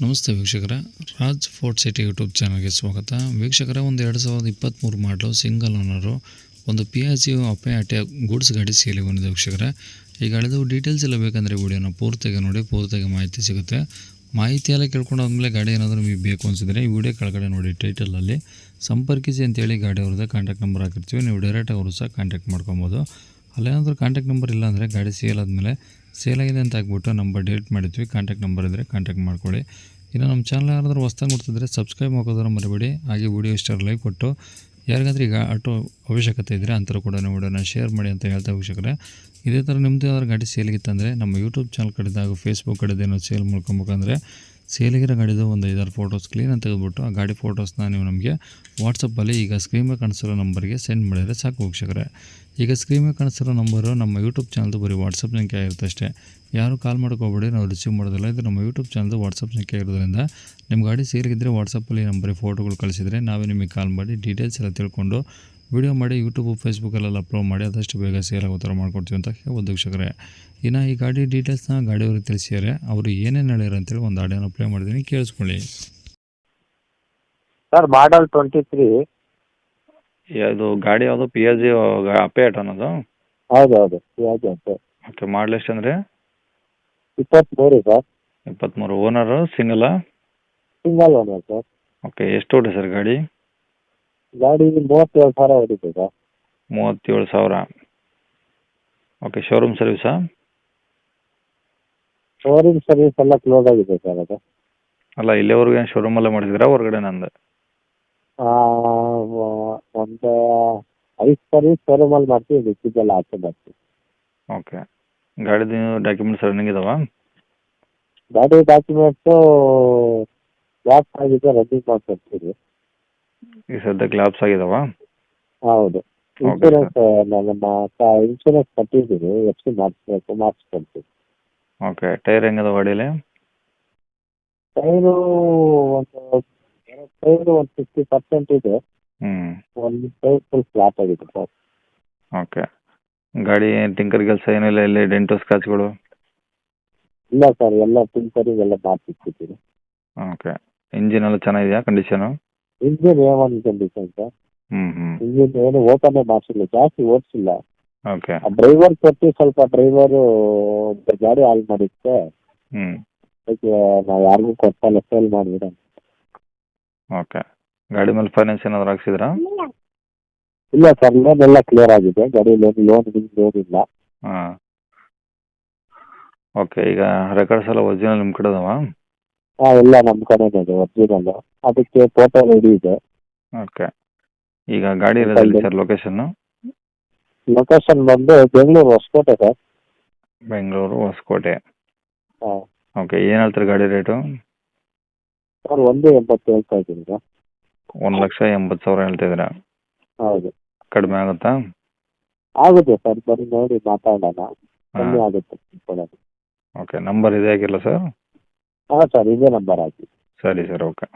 ನಮಸ್ತೆ ವೀಕ್ಷಕರೇ, Raj fort city YouTube ಚಾನಲ್ಗೆ ಸ್ವಾಗತ. ವೀಕ್ಷಕರೇ, ಒಂದು 2023 ಮಾಡಲು ಸಿಂಗಲ್ ಓನರು ಒಂದು PIGO ಅಪೆ ಗೂಡ್ಸ್ ಗಾಡಿ ಸೇಲಿಗೆ ಬಂದಿದೆ ವೀಕ್ಷಕರೇ. ಈ ಗಾಡಿದು ಡೀಟೇಲ್ಸ್ ಎಲ್ಲ ಬೇಕಂದರೆ ವಿಡಿಯೋನ ಪೂರ್ತಿಯಾಗಿ ನೋಡಿ, ಪೂರ್ತಿಯಾಗಿ ಮಾಹಿತಿ ಸಿಗುತ್ತೆ. ಮಾಹಿತಿ ಎಲ್ಲ ಕೇಳ್ಕೊಂಡು ಆದಮೇಲೆ ಗಾಡಿ ಏನಾದರೂ ನಿಮಗೆ ಬೇಕು ಅನಿಸಿದರೆ ಈ ವಿಡಿಯೋ ಕೆಳಗಡೆ ನೋಡಿ ಟೈಟಲಲ್ಲಿ ಸಂಪರ್ಕಿಸಿ ಅಂತೇಳಿ ಗಾಡಿ ಅವ್ರದ್ದು ಕಾಂಟ್ಯಾಕ್ಟ್ ನಂಬರ್ ಹಾಕಿರ್ತೀವಿ. ನೀವು ಡೈರೆಕ್ಟಾಗಿ ಅವರು ಸಹ ಕಾಂಟ್ಯಾಕ್ಟ್ ಮಾಡ್ಕೊಬೋದು. ಅಲ್ಲೇನಾದರೂ ಕಾಂಟ್ಯಾಕ್ಟ್ ನಂಬರ್ ಇಲ್ಲ ಅಂದರೆ ಗಾಡಿ ಸೇಲ್ ಆದಮೇಲೆ ಸೇಲಾಗಿದೆ ಅಂತ ಹಾಕ್ಬಿಟ್ಟು ನಂಬರ್ ಡಿಲೀಟ್ ಮಾಡಿದ್ವಿ. ಕಾಂಟ್ಯಾಕ್ಟ್ ನಂಬರ್ ಇದ್ದರೆ ಕಾಂಟ್ಯಾಕ್ಟ್ ಮಾಡ್ಕೊಳ್ಳಿ. ಇನ್ನು ನಮ್ಮ ಚಾನಲ್ ಯಾರಾದರೂ ಹೊಸ್ದಾಗಿ ನೋಡ್ತಿದ್ರೆ ಸಬ್ಸ್ಕ್ರೈಬ್ ಮಾಡೋದನ್ನು ಮರಿಬೇಡಿ. ಹಾಗೆ ವಿಡಿಯೋ ಇಷ್ಟ ಲೈಕ್ ಕೊಟ್ಟು ಯಾರಿಗಾದ್ರೂ ಈಗ ಆಟೋ ಅವಶ್ಯಕತೆ ಇದ್ದರೆ ಅಂಥವ್ರು ಕೂಡ ವಿಡಿಯೋನ ಶೇರ್ ಮಾಡಿ ಅಂತ ಹೇಳ್ತಾ ವೀಕ್ಷಕರೇ. ಇದೇ ಥರ ನಿಮ್ಮದು ಯಾವ್ದಾದ್ರು ಗಾಡಿ ಸೇಲಿಗಿತ್ತಂದರೆ ನಮ್ಮ ಯೂಟ್ಯೂಬ್ ಚಾನಲ್ ಕಡೆದು ಹಾಗೂ ಫೇಸ್ಬುಕ್ ಕಡೆದು ಏನೋ ಸೇಲ್ ಮಾಡ್ಕೊಬೇಕಂದ್ರೆ ಸೇಲಿಗಿರೋ ಗಾಡಿದು ಒಂದು 5-6 ಫೋಟೋಸ್ ಕ್ಲೀನಾಗಿ ತೆಗೆದುಬಿಟ್ಟು ಆ ಗಾಡಿ ಫೋಟೋಸ್ನ ನೀವು ನಮಗೆ ವಾಟ್ಸಪ್ಪಲ್ಲಿ ಈಗ ಸ್ಕ್ರೀನ್ ಮೇಲೆ ಕಾಣಿಸಿರೋ ನಂಬರ್ಗೆ ಸೆಂಡ್ ಮಾಡಿದರೆ ಸಾಕು ವೀಕ್ಷಕರೇ. ಈಗ ಸ್ಕ್ರೀನ್ ಮೇಲೆ ಕಾಣಿಸಿರೋ ನಂಬರು ನಮ್ಮ ಯೂಟ್ಯೂಬ್ ಚಾನಲ್ದು ಬರೀ ವಾಟ್ಸಪ್ ಸಂಖ್ಯೆ ಆಗಿರುತ್ತೆ ಅಷ್ಟೇ. ಯಾರು ಕಾಲ್ ಮಾಡ್ಕೋಬೇಡಿ, ನಾವು ರಿಸೀವ್ ಮಾಡೋದಿಲ್ಲ. ಇದು ನಮ್ಮ ಯೂಟ್ಯೂಬ್ ಚಾನಲ್ದು ವಾಟ್ಸಪ್ ಸಂಖ್ಯೆ ಇರೋದ್ರಿಂದ ನಿಮ್ಮ ಗಾಡಿ ಸೇರಿಗಿದ್ದರೆ ವಾಟ್ಸಪ್ಪಲ್ಲಿ ನಂಬರಿಗೆ ಫೋಟೋಗಳು ಕಳಿಸಿದರೆ ನಾವೇ ನಿಮಗೆ ಕಾಲ್ ಮಾಡಿ ಡೀಟೇಲ್ಸ್ ಎಲ್ಲ ತಿಳ್ಕೊಂಡು ವಿಡಿಯೋ ಮಾಡಿ ಯೂಟ್ಯೂಬ್ ಫೇಸ್ಬುಕ್ಕಲ್ಲೆಲ್ಲ ಅಪ್ಲೋಡ್ ಮಾಡಿ ಆದಷ್ಟು ಬೇಗ ಸೇಲ್ ಆಗೋ ಥರ ಮಾಡ್ಕೊಡ್ತೀವಿ ಅಂತ ಹೇಳ್ಬೋದು ವೀಕ್ಷಕರೇ. ಇನ್ನು ಈ ಗಾಡಿ ಡೀಟೇಲ್ಸ್ನ ಗಾಡಿಯವ್ರಿಗೆ ತಿಳಿಸಿದ್ದಾರೆ. ಅವರು ಏನೇನು ಹೇಳ್ಯಾರ ಅಂತೇಳಿ ಒಂದು ಆಡಿಯೋನ ಪ್ಲೇ ಮಾಡಿದ್ದೀನಿ, ಕೇಳಿಸ್ಕೊಳ್ಳಿ. Sir model 23. ಇದು ಗಾಡಿ ಯಾವುದು PIGO ಅಪೇಟ್ ಅನ್ನೋದು? ಹೌದು ಯಾಕೆ ಅಂತ ಓಕೆ, ಮಾಡಲ್ ಎಷ್ಟು ಅಂದರೆ? 23 ಸರ್. 23. ಓನರು ಸಿಂಗಲಾ? Single owner sir. ಓಕೆ, ಎಷ್ಟು ಓಡಿ ಸರ್ ಗಾಡಿ? ಗಾಡಿ 37,000 ಹೊಡಿದೆ ಸರ್. 37,000. ಓಕೆ, ಶೋರೂಮ್ ಸರ್ವಿಸಾ? ಶೋರೂಮ್ ಸರ್ವಿಸ್ ಎಲ್ಲ ಕ್ಲೋಸ್ ಆಗಿದೆ ಸರ್ ಅದು. ಅಲ್ಲ, ಇಲ್ಲಿವರೆಗೂ ಏನು ಶೋರೂಮಲ್ಲೇ ಮಾಡಿಸಿದ್ರಾ ಹೊರಗಡೆ ನಂದು? ಒಂದು 5 ಸರ್ವಿಸ್ ಶೋರೂಮಲ್ಲಿ ಮಾಡ್ತೀವಿ, ಮಿಕ್ಕಿದ್ದೆಲ್ಲ ಆಚೆ ಬರ್ತೀವಿ. ಓಕೆ, ಗಾಡಿದು ಡಾಕ್ಯುಮೆಂಟ್ಸ್ ರನ್ನಿಂಗ್ ಇದಾವಾ? ಗಾಡಿ ಡಾಕ್ಯುಮೆಂಟ್ಸು ಲ್ಯಾಪ್ಸ್ ಆಗಿದೆ, ರನ್ನಿಂಗ್ ಮಾಡ್ಕೊಡ್ತೀವಿ. ಈ ಸದ್ಯಕ್ಕೆ ಲ್ಯಾಪ್ಸ್ ಆಗಿದಾವಾ? ಹೌದು. ಇನ್ಶೂರೆನ್ಸ್ ನಮ್ಮ ಇನ್ಶೂರೆನ್ಸ್ ಕಟ್ಟಿದ್ದೀವಿ, FC ಮಾಡಿಸ್ಕೊಡ್ತೀವಿ. ಓಕೆ, ಟೈರ್ ಹೆಂಗದ ಗಾಡೀಲಿ? ಟೈರು ಒಂದು 50% ಇದೆ. ಒಂದು ಟೈರ್ ಫುಲ್ ಫ್ಲಾಟ್ ಆಗಿದೆ ಸರ್. ಓಕೆ, ಗಾಡಿ ಟಿಂಕರ್ ಕೆಲಸ ಏನಿಲ್ಲ, ಇಲ್ಲಿ ಡೆಂಟು ಸ್ಕ್ರಾಚ್ಗಳು? ಇಲ್ಲ ಸರ್, ಎಲ್ಲ ಟಿಂಕರಿಂಗ್ ಎಲ್ಲ ಮಾಡಿಸಿರ್ತೀವಿ. ಓಕೆ, ಇಂಜಿನ್ ಎಲ್ಲ ಚೆನ್ನಾಗಿದೆಯಾ condition? Engine A1 condition sir. Engine ಏನು ಓಪನ್ನೇ ಮಾಡಿಸಿಲ್ಲ, ಜಾಸ್ತಿ ಓಡಿಸಿಲ್ಲ. ಓಕೆ. ಆ ಡ್ರೈವರ್ ಕೊಟ್ಟು ಸ್ವಲ್ಪ ಡ್ರೈವರು ಗಾಡಿ ಹಾಳು ಮಾಡಿತ್ತೆ. ಅದಕ್ಕೆ ನಾವು ಯಾರಿಗೂ ಕೊಟ್ಟಲ್ಲ, ಸೇಲ್ ಮಾಡಿಬಿಡ. ಓಕೆ, ಗಾಡಿ ಮೇಲೆ ಫೈನಾನ್ಸ್ ಏನಾದ್ರು ಹಾಕ್ಸಿದ್ರಾ? ಇಲ್ಲ ಸರ್, ಲೋನ್ ಎಲ್ಲ ಕ್ಲಿಯರ್ ಆಗಿದೆ. ಗಾಡಿ ಲೋನ್ ಇಲ್ಲ. ಹಾಂ. ಓಕೆ, ಈಗ ರೆಕಾರ್ಡ್ಸ್ ಎಲ್ಲ ಒರಿಜಿನಲ್ ನಿಮ್ಮ ಕಡೆ ಅದಾವಾ? ಹಾಂ, ಎಲ್ಲ ನಮ್ಮ ಕಡೆನೇ ಇದೆ ಒರಿಜಿನಲ್. ಅದಕ್ಕೆ ಫೋಟೋ ರೆಡಿ ಇದೆ. ಓಕೆ, ಈಗ ಗಾಡಿ ಇರೋದಿಲ್ಲ ಸರ್ ಲೊಕೇಶನ್ನು? ಲೊಕೇಶನ್ ಬಂದು ಬೆಂಗಳೂರು ಹೊಸಕೋಟೆ ಸರ್. ಬೆಂಗಳೂರು ಹೊಸಕೋಟೆ. ಹಾಂ ಓಕೆ, ಏನು ಹೇಳ್ತಾರೆ ಗಾಡಿ ರೇಟು? ಸರ್ 1,80,000 ಹೇಳ್ತಾ ಇದ್ದೀನಿ ಸರ್. 1,80,000 ಹೇಳ್ತಿದ್ದೀರಾ? ಹೌದು. ಕಡಿಮೆ ಆಗುತ್ತಾ? ಆಗುತ್ತೆ ಸರ್, ಬನ್ನಿ ನೋಡಿ ಮಾತಾಡೋಣ, ಕಮ್ಮಿ ಆಗುತ್ತೆ ಕೊಡೋದು. ಓಕೆ, ನಂಬರ್ ಇದೆ ಆಗಿಲ್ಲ ಸರ್? ಹಾಂ ಸರ್, ಇದೇ ನಂಬರ್ ಹಾಕಿ. ಸರಿ ಸರ್, ಓಕೆ.